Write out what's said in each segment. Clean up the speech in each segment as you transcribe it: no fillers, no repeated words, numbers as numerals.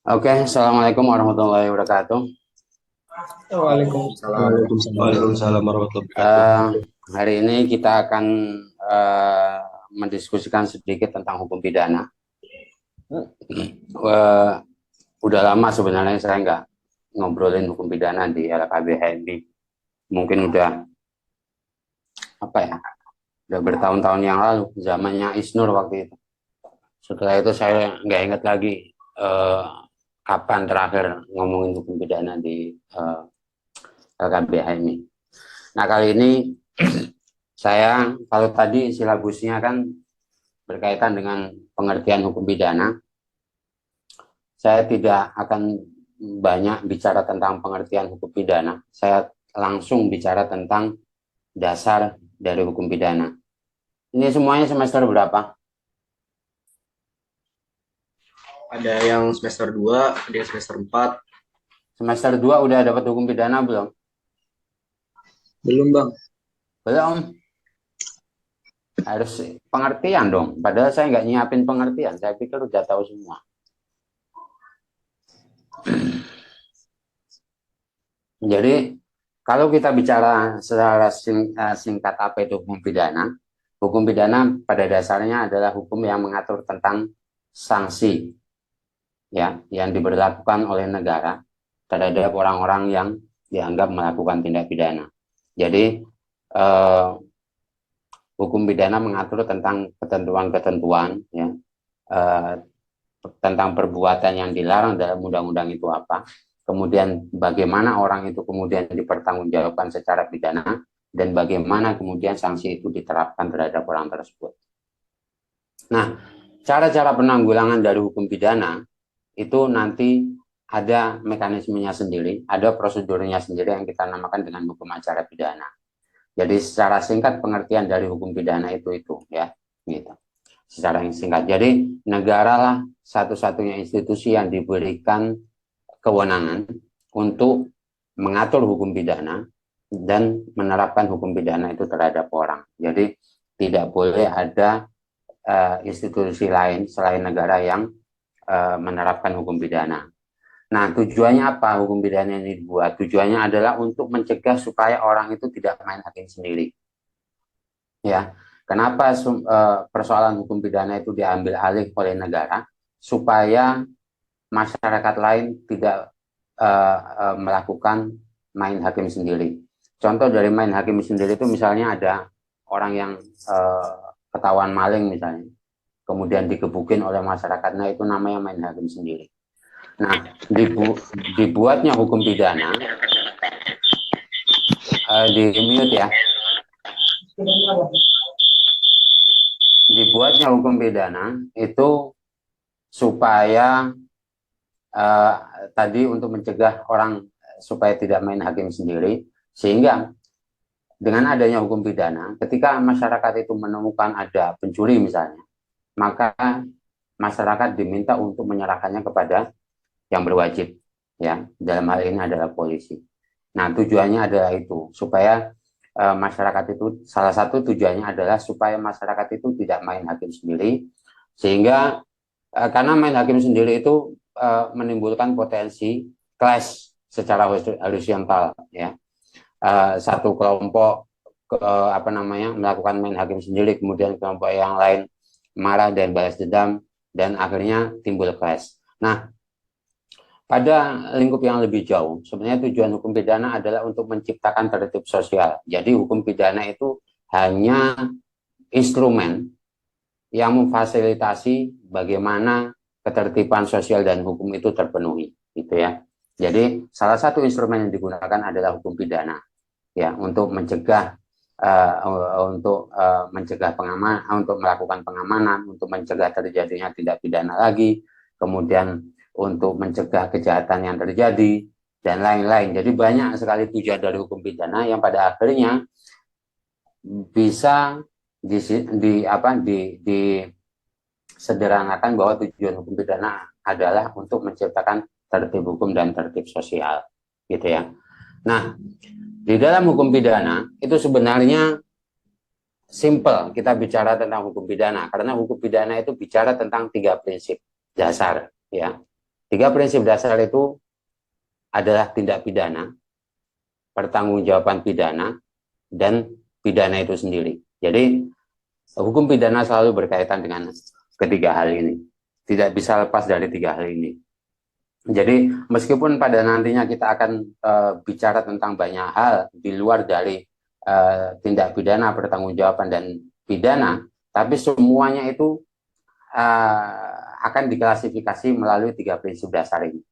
Oke, Assalamualaikum warahmatullahi wabarakatuh. Waalaikumsalam. Waalaikumsalam warahmatullahi wabarakatuh. Eh, Hari ini kita akan eh, mendiskusikan sedikit tentang hukum pidana. Eh, udah lama sebenarnya saya nggak ngobrolin hukum pidana di LKBHMI. Mungkin udah apa ya, udah bertahun-tahun yang lalu, zamannya Isnur waktu itu. Setelah itu saya nggak ingat lagi eh, kapan terakhir ngomongin hukum pidana di LKBHMI. Nah, kali ini saya, kalau tadi silabusnya kan berkaitan dengan pengertian hukum pidana, saya tidak akan banyak bicara tentang pengertian hukum pidana. Saya langsung bicara tentang dasar dari hukum pidana. Ini semuanya semester berapa? Ada yang semester 2, ada yang semester 4. Semester 2 udah dapat hukum pidana belum? Belum, Bang. Belum. Harus pengertian dong. Padahal saya nggak nyiapin pengertian. Saya pikir udah tahu semua. Jadi kalau kita bicara secara singkat apa itu hukum pidana pada dasarnya adalah hukum yang mengatur tentang sanksi ya yang diberlakukan oleh negara terhadap orang-orang yang dianggap melakukan tindak pidana. Jadi eh, hukum pidana mengatur tentang ketentuan-ketentuan ya eh, tentang perbuatan yang dilarang dalam undang-undang itu apa, kemudian bagaimana orang itu kemudian dipertanggungjawabkan secara pidana, dan bagaimana kemudian sanksi itu diterapkan terhadap orang tersebut. Nah, cara-cara penanggulangan dari hukum pidana itu nanti ada mekanismenya sendiri, ada prosedurnya sendiri yang kita namakan dengan hukum acara pidana. Jadi secara singkat pengertian dari hukum pidana itu ya, gitu. Secara singkat. Jadi negara lah satu-satunya institusi yang diberikan kewenangan untuk mengatur hukum pidana dan menerapkan hukum pidana itu terhadap orang. Jadi tidak boleh ada institusi lain selain negara yang menerapkan hukum pidana. Nah, tujuannya apa hukum pidana ini dibuat? Tujuannya adalah untuk mencegah supaya orang itu tidak main hakim sendiri. Ya, kenapa persoalan hukum pidana itu diambil alih oleh negara supaya masyarakat lain tidak melakukan main hakim sendiri. Contoh dari main hakim sendiri itu misalnya ada orang yang ketahuan maling misalnya, kemudian digebukin oleh masyarakat, nah itu namanya main hakim sendiri. Nah, dibuatnya hukum pidana, di mute ya, dibuatnya hukum pidana itu supaya uh, tadi untuk mencegah orang supaya tidak main hakim sendiri, sehingga dengan adanya hukum pidana, ketika masyarakat itu menemukan ada pencuri misalnya, maka masyarakat diminta untuk menyerahkannya kepada yang berwajib, ya dalam hal ini adalah polisi. Nah, tujuannya adalah itu supaya masyarakat itu, salah satu tujuannya adalah supaya masyarakat itu tidak main hakim sendiri, sehingga karena main hakim sendiri itu menimbulkan potensi clash secara horizontal ya. Satu kelompok apa namanya melakukan main hakim sendiri, kemudian kelompok yang lain marah dan balas dendam, dan akhirnya timbul clash. Nah, pada lingkup yang lebih jauh, sebenarnya tujuan hukum pidana adalah untuk menciptakan tertib sosial. Jadi hukum pidana itu hanya instrumen yang memfasilitasi bagaimana ketertiban sosial dan hukum itu terpenuhi, gitu ya. Jadi salah satu instrumen yang digunakan adalah hukum pidana, ya, untuk mencegah mencegah pengamanan, untuk melakukan pengamanan, untuk mencegah terjadinya tindak pidana lagi, kemudian untuk mencegah kejahatan yang terjadi dan lain-lain. Jadi banyak sekali tujuan dari hukum pidana yang pada akhirnya bisa disederhanakan bahwa tujuan hukum pidana adalah untuk menciptakan tertib hukum dan tertib sosial, gitu ya. Nah, di dalam hukum pidana itu sebenarnya simple kita bicara tentang hukum pidana, karena hukum pidana itu bicara tentang tiga prinsip dasar, ya. Tiga prinsip dasar itu adalah tindak pidana, pertanggungjawaban pidana, dan pidana itu sendiri. Jadi hukum pidana selalu berkaitan dengan ketiga hal ini. Tidak bisa lepas dari tiga hal ini. Jadi meskipun pada nantinya kita akan bicara tentang banyak hal di luar dari tindak pidana, pertanggungjawaban, dan pidana, tapi semuanya itu akan diklasifikasi melalui tiga prinsip dasar ini.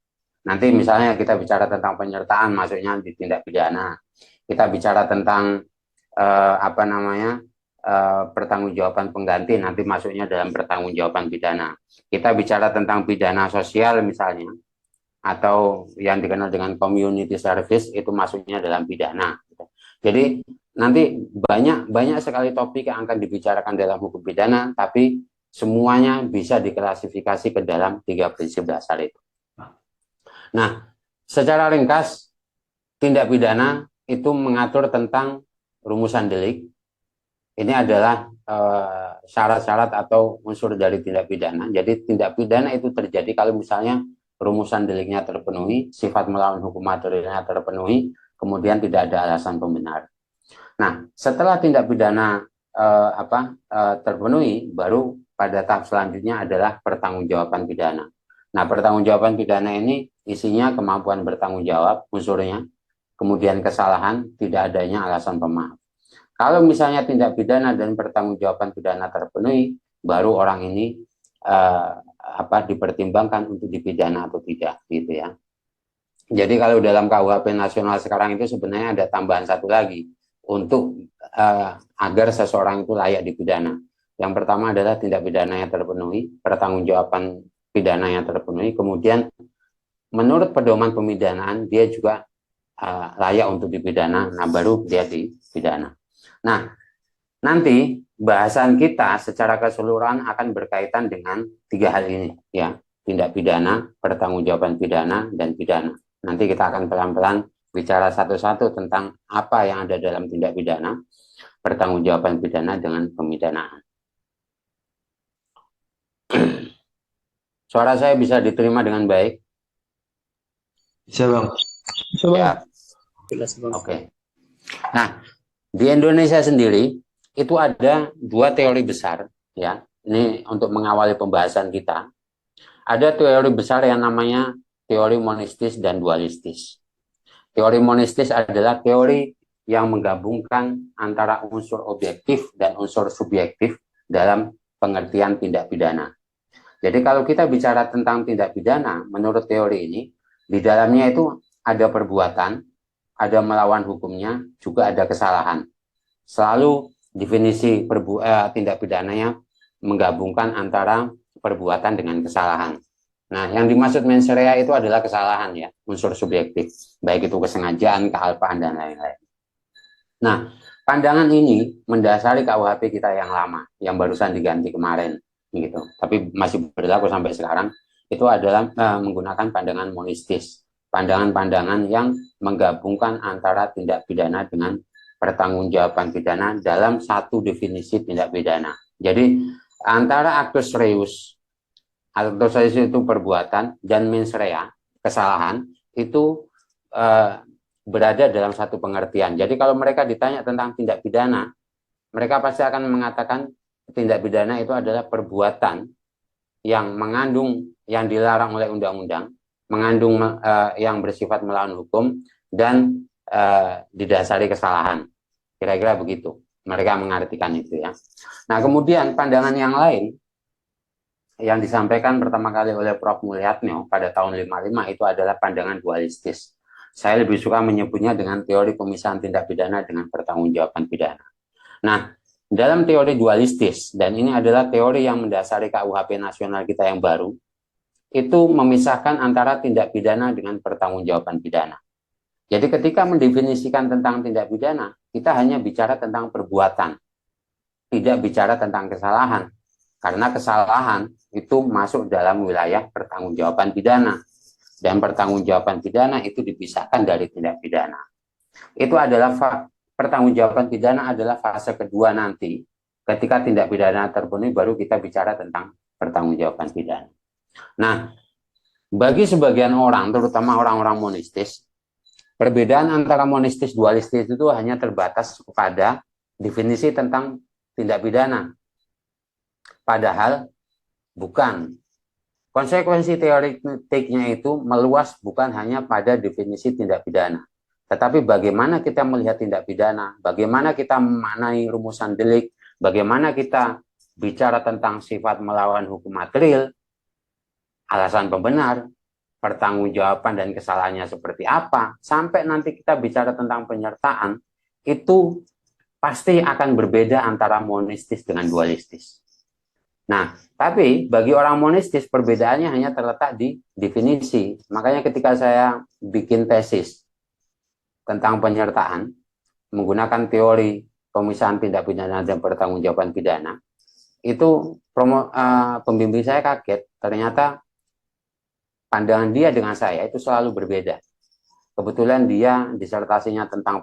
Nanti misalnya kita bicara tentang penyertaan, masuknya di tindak pidana. Kita bicara tentang pertanggungjawaban pengganti, nanti masuknya dalam pertanggungjawaban pidana. Kita bicara tentang pidana sosial misalnya, atau yang dikenal dengan community service, itu masuknya dalam pidana. Jadi nanti banyak sekali topik yang akan dibicarakan dalam hukum pidana, tapi semuanya bisa diklasifikasi ke dalam tiga prinsip dasar itu. Nah, secara ringkas, tindak pidana itu mengatur tentang rumusan delik. Ini adalah syarat-syarat atau unsur dari tindak pidana. Jadi tindak pidana itu terjadi kalau misalnya rumusan deliknya terpenuhi, sifat melawan hukum materialnya terpenuhi, kemudian tidak ada alasan pembenar. Nah, setelah tindak pidana terpenuhi, baru pada tahap selanjutnya adalah pertanggungjawaban pidana. Nah, pertanggungjawaban pidana ini isinya kemampuan bertanggung jawab unsurnya, kemudian kesalahan, tidak adanya alasan pemaaf. Kalau misalnya tindak pidana dan pertanggungjawaban pidana terpenuhi, baru orang ini dipertimbangkan untuk dipidana atau tidak, gitu ya. Jadi kalau dalam KUHP nasional sekarang itu sebenarnya ada tambahan satu lagi untuk agar seseorang itu layak dipidana. Yang pertama adalah tindak pidana yang terpenuhi, pertanggungjawaban pidana yang terpenuhi, kemudian menurut pedoman pemidanaan dia juga layak untuk dipidana, nah baru dia dipidana. Nah, nanti bahasan kita secara keseluruhan akan berkaitan dengan tiga hal ini, ya, tindak pidana, pertanggungjawaban pidana, dan pidana. Nanti kita akan pelan-pelan bicara satu-satu tentang apa yang ada dalam tindak pidana, pertanggungjawaban pidana, dengan pemidanaan. Suara saya bisa diterima dengan baik? Bisa Bang. Bisa Bang. Ya. Jelas Bang. Oke. Nah, di Indonesia sendiri itu ada dua teori besar, ya. Ini untuk mengawali pembahasan kita. Ada teori besar yang namanya teori monistis dan dualistis. Teori monistis adalah teori yang menggabungkan antara unsur objektif dan unsur subjektif dalam pengertian tindak pidana. Jadi kalau kita bicara tentang tindak pidana, menurut teori ini, di dalamnya itu ada perbuatan, ada melawan hukumnya, juga ada kesalahan. Selalu definisi tindak pidananya menggabungkan antara perbuatan dengan kesalahan. Nah, yang dimaksud mens rea itu adalah kesalahan, ya, unsur subjektif, baik itu kesengajaan, kealpaan, dan lain-lain. Nah, pandangan ini mendasari KUHP kita yang lama, yang barusan diganti kemarin, gitu. Tapi masih berlaku sampai sekarang. Itu adalah menggunakan pandangan monistis, pandangan-pandangan yang menggabungkan antara tindak pidana dengan pertanggungjawaban pidana dalam satu definisi tindak pidana. Jadi antara actus reus itu perbuatan, dan mens rea, kesalahan, itu berada dalam satu pengertian. Jadi kalau mereka ditanya tentang tindak pidana, mereka pasti akan mengatakan tindak pidana itu adalah perbuatan yang mengandung, yang dilarang oleh undang-undang, mengandung yang bersifat melawan hukum, dan didasari kesalahan. Kira-kira begitu mereka mengartikan itu, ya. Nah, kemudian pandangan yang lain yang disampaikan pertama kali oleh Prof. Mulyatno pada tahun 55 itu adalah pandangan dualistis. Saya lebih suka menyebutnya dengan teori pemisahan tindak pidana dengan pertanggungjawaban pidana. Nah, dalam teori dualistis, dan ini adalah teori yang mendasari KUHP nasional kita yang baru, itu memisahkan antara tindak pidana dengan pertanggungjawaban pidana. Jadi ketika mendefinisikan tentang tindak pidana, kita hanya bicara tentang perbuatan, tidak bicara tentang kesalahan. Karena kesalahan itu masuk dalam wilayah pertanggungjawaban pidana. Dan pertanggungjawaban pidana itu dipisahkan dari tindak pidana. Itu adalah pertanggungjawaban pidana adalah fase kedua nanti. Ketika tindak pidana terpenuhi, baru kita bicara tentang pertanggungjawaban pidana. Nah, Bagi sebagian orang, terutama orang-orang monistis, perbedaan antara monistis dualistis itu hanya terbatas kepada definisi tentang tindak pidana. Padahal bukan. Konsekuensi teoretiknya itu meluas bukan hanya pada definisi tindak pidana. Tetapi bagaimana kita melihat tindak pidana, bagaimana kita memaknai rumusan delik, bagaimana kita bicara tentang sifat melawan hukum material, alasan pembenar, pertanggungjawaban dan kesalahannya seperti apa, sampai nanti kita bicara tentang penyertaan, itu pasti akan berbeda antara monistis dengan dualistis. Nah, tapi bagi orang monistis perbedaannya hanya terletak di definisi. Makanya ketika saya bikin tesis tentang penyertaan, menggunakan teori pemisahan tindak pidana dan pertanggungjawaban pidana, itu pembimbing saya kaget, ternyata pandangan dia dengan saya itu selalu berbeda. Kebetulan dia disertasinya tentang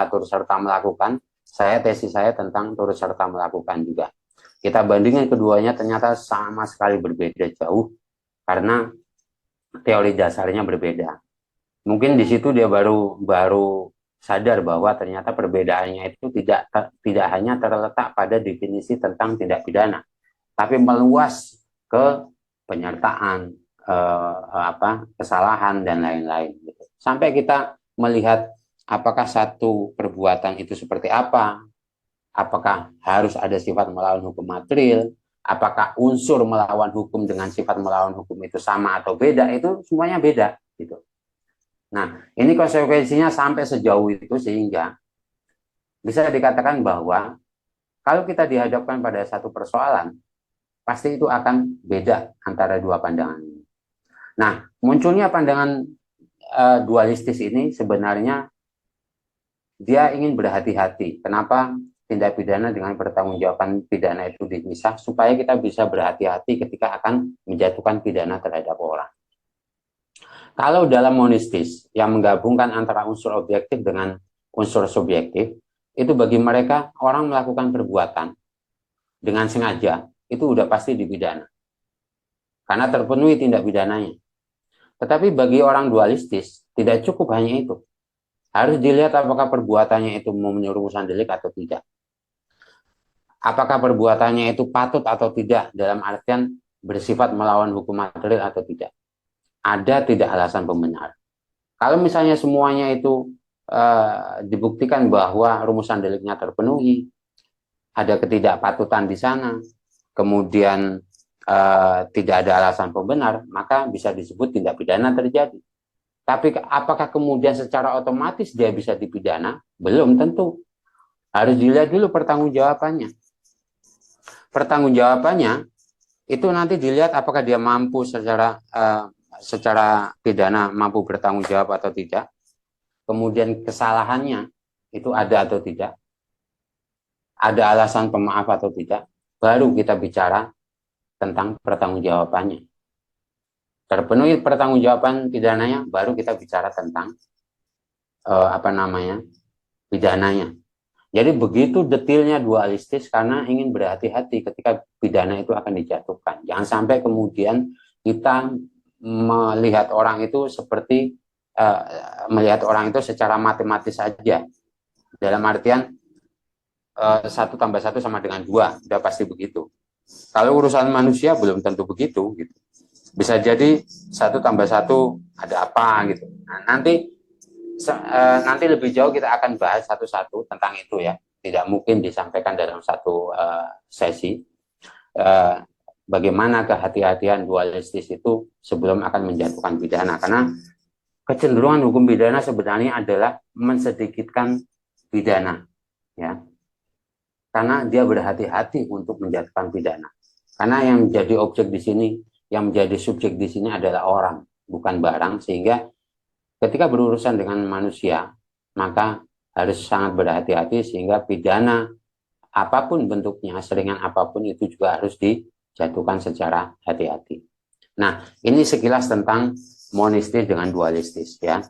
turut serta melakukan, saya tesis saya tentang turut serta melakukan juga. Kita bandingkan keduanya ternyata sama sekali berbeda jauh karena teori dasarnya berbeda. Mungkin di situ dia baru sadar bahwa ternyata perbedaannya itu tidak hanya terletak pada definisi tentang tindak pidana, tapi meluas ke penyertaan, kesalahan dan lain-lain. Sampai kita melihat apakah satu perbuatan itu seperti apa, apakah harus ada sifat melawan hukum material, apakah unsur melawan hukum dengan sifat melawan hukum itu sama atau beda, itu semuanya beda gitu. Nah, ini konsekuensinya sampai sejauh itu sehingga bisa dikatakan bahwa kalau kita dihadapkan pada satu persoalan, pasti itu akan beda antara dua pandangan ini. Nah, munculnya pandangan dualistis ini sebenarnya dia ingin berhati-hati. Kenapa tindak pidana dengan pertanggungjawaban pidana itu dipisah? Supaya kita bisa berhati-hati ketika akan menjatuhkan pidana terhadap orang. Kalau dalam monistis yang menggabungkan antara unsur objektif dengan unsur subjektif, itu bagi mereka orang melakukan perbuatan dengan sengaja, itu udah pasti dipidana. Karena terpenuhi tindak pidananya. Tetapi bagi orang dualistis, tidak cukup hanya itu. Harus dilihat apakah perbuatannya itu memenuhi rumusan delik atau tidak. Apakah perbuatannya itu patut atau tidak dalam artian bersifat melawan hukum material atau tidak. Ada tidak alasan pembenar. Kalau misalnya semuanya itu dibuktikan bahwa rumusan deliknya terpenuhi, ada ketidakpatutan di sana, kemudian tidak ada alasan pembenar, maka bisa disebut tindak pidana terjadi. Tapi apakah kemudian secara otomatis dia bisa dipidana? Belum tentu. Harus dilihat dulu pertanggungjawabannya. Pertanggungjawabannya itu nanti dilihat apakah dia mampu secara pidana mampu bertanggung jawab atau tidak. Kemudian kesalahannya itu ada atau tidak. Ada alasan pemaaf atau tidak. Baru kita bicara tentang pertanggungjawabannya. Terpenuhi pertanggungjawaban pidananya, baru kita bicara tentang pidananya. Jadi begitu detailnya dualistis karena ingin berhati-hati ketika pidana itu akan dijatuhkan. Jangan sampai kemudian kita melihat orang itu seperti melihat orang itu secara matematis saja. Dalam artian 1 tambah 1 sama dengan 2, udah pasti begitu. Kalau urusan manusia belum tentu begitu gitu. Bisa jadi 1 tambah 1 ada apa gitu. Nah, nanti lebih jauh kita akan bahas satu-satu tentang itu ya. Tidak mungkin disampaikan dalam satu sesi. Bagaimana kehati-hatian dualistis itu sebelum akan menjatuhkan pidana. Karena kecenderungan hukum pidana sebenarnya adalah mensedikitkan pidana. Ya. Karena dia berhati-hati untuk menjatuhkan pidana. Karena yang menjadi objek di sini, yang menjadi subjek di sini adalah orang, bukan barang. Sehingga ketika berurusan dengan manusia, maka harus sangat berhati-hati sehingga pidana apapun bentuknya, seringan apapun itu juga harus dijatuhkan secara hati-hati. Nah, ini sekilas tentang monistis dengan dualistis ya.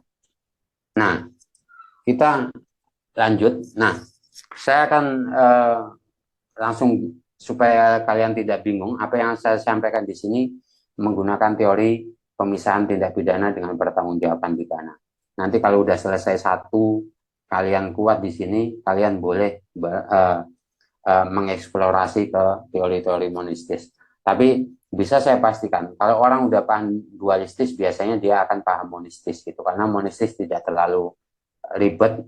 Nah, kita lanjut. Nah, saya akan langsung supaya kalian tidak bingung, apa yang saya sampaikan di sini menggunakan teori pemisahan tindak pidana dengan pertanggungjawaban pidana. Nanti kalau udah selesai satu, kalian kuat di sini, kalian boleh mengeksplorasi ke teori-teori monistis. Tapi bisa saya pastikan, kalau orang udah paham dualistis, biasanya dia akan paham monistis gitu, karena monistis tidak terlalu ribet,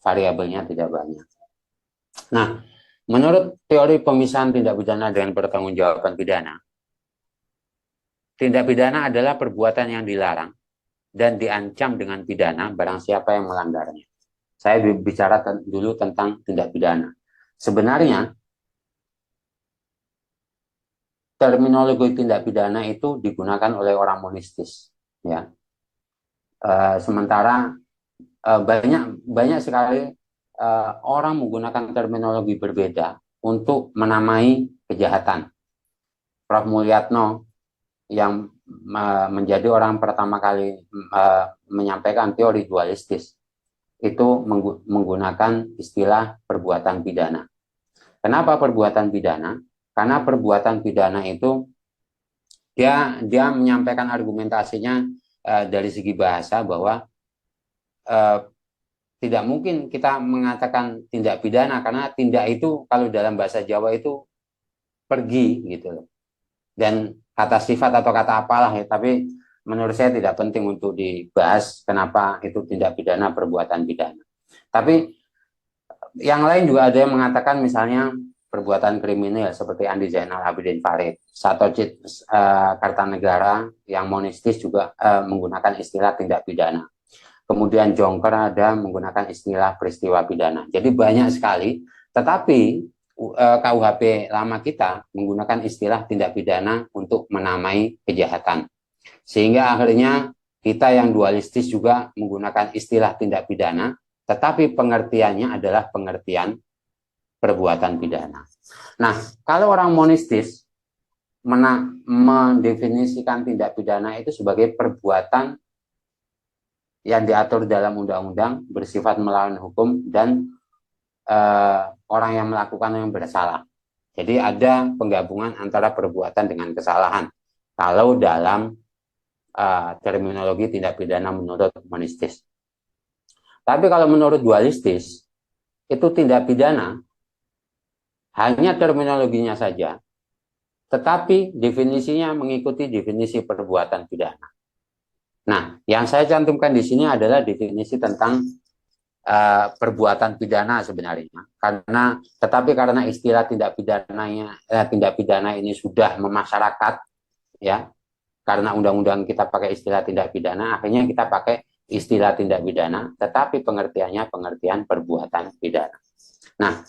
variabelnya tidak banyak. Nah, menurut teori pemisahan tindak pidana dengan pertanggungjawaban pidana, tindak pidana adalah perbuatan yang dilarang dan diancam dengan pidana barang siapa yang melanggarnya. Saya bicara dulu tentang tindak pidana. Sebenarnya, terminologi tindak pidana itu digunakan oleh orang monistis, ya. Sementara banyak sekali orang menggunakan terminologi berbeda untuk menamai kejahatan. Prof. Mulyatno yang menjadi orang pertama kali menyampaikan teori dualistis itu menggunakan istilah perbuatan pidana. Kenapa perbuatan pidana? Karena perbuatan pidana itu dia menyampaikan argumentasinya dari segi bahasa bahwa tidak mungkin kita mengatakan tindak pidana karena tindak itu kalau dalam bahasa Jawa itu pergi gitu loh. Dan kata sifat atau kata apalah ya, tapi menurut saya tidak penting untuk dibahas kenapa itu tindak pidana perbuatan pidana. Tapi yang lain juga ada yang mengatakan misalnya perbuatan kriminal seperti Andi Zainal Abidin Farid, Satocit Kartanegara yang monistis juga menggunakan istilah tindak pidana. Kemudian Jongker ada menggunakan istilah peristiwa pidana. Jadi banyak sekali, tetapi KUHP lama kita menggunakan istilah tindak pidana untuk menamai kejahatan. Sehingga akhirnya kita yang dualistis juga menggunakan istilah tindak pidana, tetapi pengertiannya adalah pengertian perbuatan pidana. Nah, kalau orang monistis mendefinisikan tindak pidana itu sebagai perbuatan yang diatur dalam undang-undang bersifat melawan hukum dan orang yang melakukan yang bersalah. Jadi ada penggabungan antara perbuatan dengan kesalahan. Kalau dalam terminologi tindak pidana menurut monistis. Tapi kalau menurut dualistis, itu tindak pidana hanya terminologinya saja, tetapi definisinya mengikuti definisi perbuatan pidana. Nah, yang saya cantumkan di sini adalah definisi tentang perbuatan pidana sebenarnya. Karena istilah tindak pidana ini sudah memasyarakat, ya. Karena undang-undang kita pakai istilah tindak pidana, akhirnya kita pakai istilah tindak pidana, tetapi pengertiannya pengertian perbuatan pidana. Nah,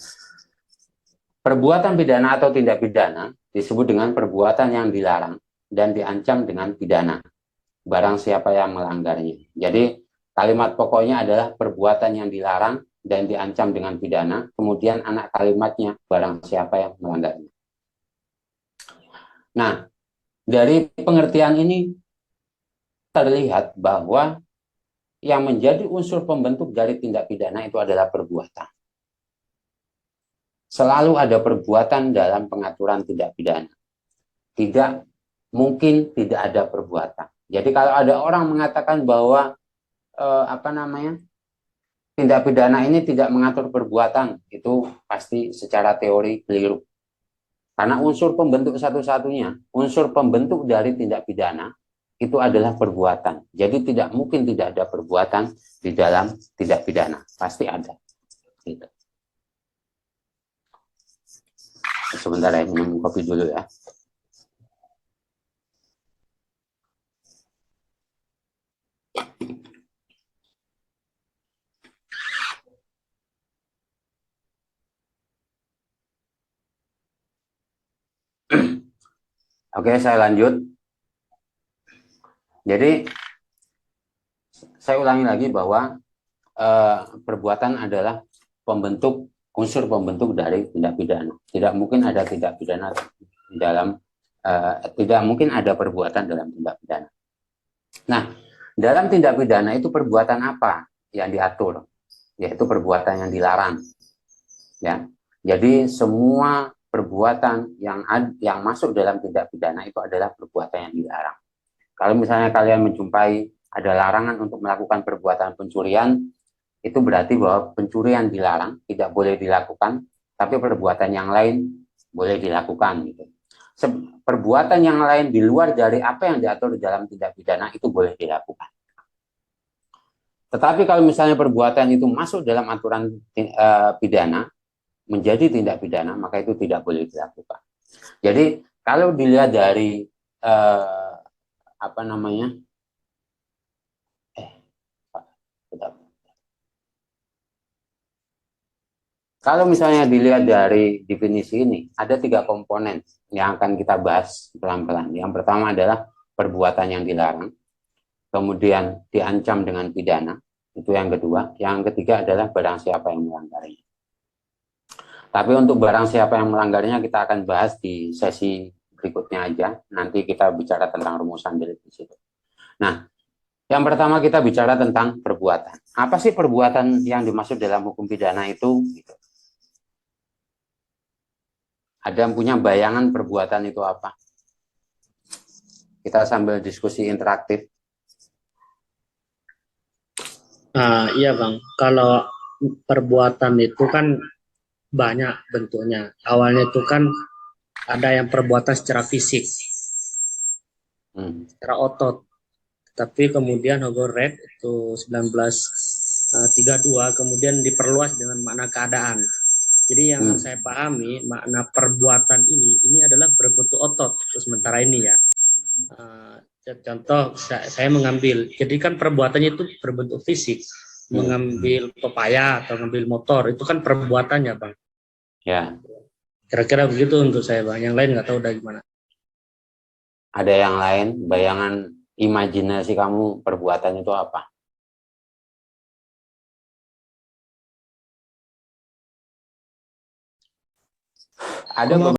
perbuatan pidana atau tindak pidana disebut dengan perbuatan yang dilarang dan diancam dengan pidana barang siapa yang melanggarnya. Jadi kalimat pokoknya adalah perbuatan yang dilarang dan diancam dengan pidana, kemudian anak kalimatnya barang siapa yang melanggarnya. Nah, dari pengertian ini terlihat bahwa yang menjadi unsur pembentuk dari tindak pidana itu adalah perbuatan. Selalu ada perbuatan dalam pengaturan tindak pidana. Tidak mungkin tidak ada perbuatan. Jadi kalau ada orang mengatakan bahwa tindak pidana ini tidak mengatur perbuatan, itu pasti secara teori keliru. Karena unsur pembentuk satu-satunya, unsur pembentuk dari tindak pidana itu adalah perbuatan. Jadi tidak mungkin tidak ada perbuatan di dalam tindak pidana, pasti ada. Gitu. Sebentar ya, minum kopi dulu ya. Oke, saya lanjut. Jadi, saya ulangi lagi bahwa perbuatan adalah unsur pembentuk dari tindak pidana. Tidak mungkin ada tindak pidana tidak mungkin ada perbuatan dalam tindak pidana. Nah, dalam tindak pidana itu perbuatan apa yang diatur? Yaitu perbuatan yang dilarang. Ya. Jadi semua perbuatan yang masuk dalam tindak pidana itu adalah perbuatan yang dilarang. Kalau misalnya kalian menjumpai ada larangan untuk melakukan perbuatan pencurian, itu berarti bahwa pencurian dilarang, tidak boleh dilakukan, tapi perbuatan yang lain boleh dilakukan gitu. Perbuatan yang lain di luar dari apa yang diatur dalam tindak pidana itu boleh dilakukan. Tetapi kalau misalnya perbuatan itu masuk dalam aturan pidana, menjadi tindak pidana, maka itu tidak boleh dilakukan. Jadi kalau dilihat dari apa namanya, kalau misalnya dilihat dari definisi ini, ada 3 komponen yang akan kita bahas pelan-pelan. Yang pertama adalah perbuatan yang dilarang, kemudian diancam dengan pidana, itu yang kedua. Yang ketiga adalah barang siapa yang melanggarnya. Tapi untuk barang siapa yang melanggarnya kita akan bahas di sesi berikutnya aja. Nanti kita bicara tentang rumusan delik di situ. Nah, yang pertama kita bicara tentang perbuatan. Apa sih perbuatan yang dimaksud dalam hukum pidana itu? Gitu. Ada yang punya bayangan perbuatan itu apa? Kita sambil diskusi interaktif. Iya Bang, kalau perbuatan itu kan banyak bentuknya. Awalnya itu kan ada yang perbuatan secara fisik, secara otot. Tapi kemudian Hugo Red itu 1932 kemudian diperluas dengan makna keadaan. Jadi yang saya pahami makna perbuatan ini adalah berbentuk otot sementara ini ya. Contoh saya mengambil, jadi kan perbuatannya itu berbentuk fisik, mengambil pepaya atau mengambil motor itu kan perbuatannya Bang. Ya. Kira-kira begitu untuk saya Bang. Yang lain nggak tahu udah gimana. Ada yang lain, bayangan imajinasi kamu perbuatan itu apa? Ada